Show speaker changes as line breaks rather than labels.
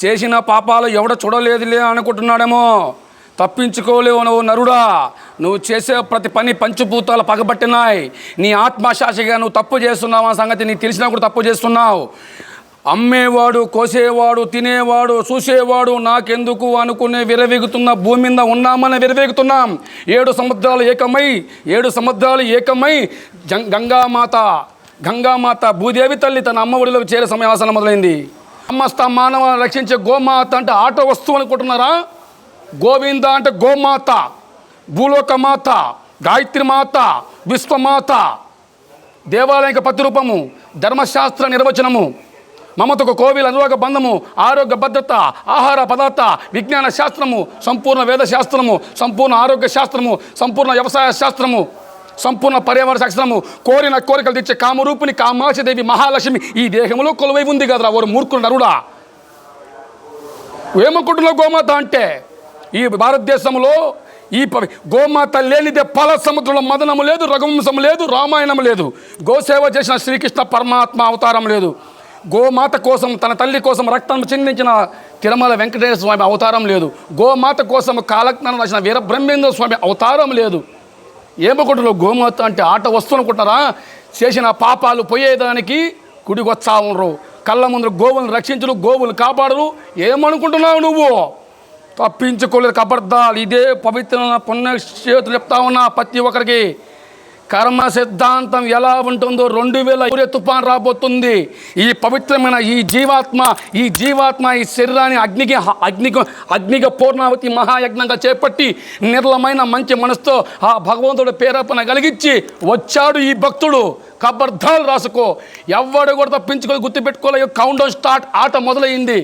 చేసిన పాపాలు ఎవడ చూడలేదులే అనుకుంటున్నాడేమో. తప్పించుకోలేవు నువ్వు నరుడా. నువ్వు చేసే ప్రతి పని పంచభూతాలు పగబట్టినాయి. నీ ఆత్మశాసిగా నువ్వు తప్పు చేస్తున్నావు అన్న సంగతి నీకు తెలిసినా కూడా తప్పు చేస్తున్నావు. అమ్మేవాడు, కోసేవాడు, తినేవాడు, చూసేవాడు నాకెందుకు అనుకునే విరవేగుతున్న భూమి మీద ఉన్నామని విరవేగుతున్నాం. 7 సముద్రాలు ఏకమై గంగామాత భూదేవి తల్లి తన అమ్మ ఒడిలో చేరే సమయాసనం మొదలైంది. సమస్త మానవ రక్షించే గోమాత అంటే ఆట వస్తువు అనుకుంటున్నారా? గోవింద అంటే గోమాత, భూలోకమాత, గాయత్రి మాత, విశ్వమాత, దేవాలయక ప్రతిరూపము, ధర్మశాస్త్ర నిర్వచనము, మమతకు కోవిల అనురాగ బంధము, ఆరోగ్య భద్రత, ఆహార పదార్థ విజ్ఞాన శాస్త్రము, సంపూర్ణ వేద శాస్త్రము, సంపూర్ణ ఆరోగ్య శాస్త్రము, సంపూర్ణ వ్యవసాయ శాస్త్రము, సంపూర్ణ పర్యావరణ శాస్త్రము, కోరిన కోరికలు తెచ్చే కామరూపిణి కామాక్షిదేవి మహాలక్ష్మి ఈ దేహంలో కొలువై ఉంది కదరా ఓరు మూర్ఖుడు నరుడా. ఏమనుకుంటున్నావు గోమాత అంటే? ఈ భారతదేశంలో ఈ గోమాత లేనిదే పాల సముద్రంలో మదనము లేదు, రఘువంశం లేదు, రామాయణం లేదు. గోసేవ చేసిన శ్రీకృష్ణ పరమాత్మ అవతారం లేదు. గోమాత కోసం తన తల్లి కోసం రక్తం చిందించిన తిరుమల వెంకటేశ్వర స్వామి అవతారం లేదు. గోమాత కోసం కాలజ్ఞానం రాసిన వీరబ్రహ్మేంద్ర స్వామి అవతారం లేదు. ఏమనుకుంటున్నావు? గోమాత అంటే ఆట వస్తువు అనుకుంటారా? చేసిన పాపాలు పోయేదానికి గుడికి వచ్చా ఉండరు. కళ్ళ ముందు గోవులను రక్షించరు, గోవులు కాపాడరు. ఏమనుకుంటున్నావు నువ్వు? తప్పించుకోలేదు కబర్దాలు. ఇదే పవిత్రమైన పుణ్యక్షేత్రం చెప్తా ఉన్నా ప్రతి ఒక్కరికి. కర్మ సిద్ధాంతం ఎలా ఉంటుందో 2000 తుఫాన్ రాబోతుంది. ఈ పవిత్రమైన ఈ జీవాత్మ ఈ శరీరాన్ని అగ్నిగా పూర్ణావతి మహాయజ్ఞంగా చేపట్టి నిర్మలమైన మంచి మనసుతో ఆ భగవంతుడు పేరపన కలిగించి వచ్చాడు ఈ భక్తుడు. కబర్దాలు రాసుకో. ఎవడు కూడా తప్పించుకొని గుర్తుపెట్టుకోలేదు. Count down start. ఆట మొదలైంది.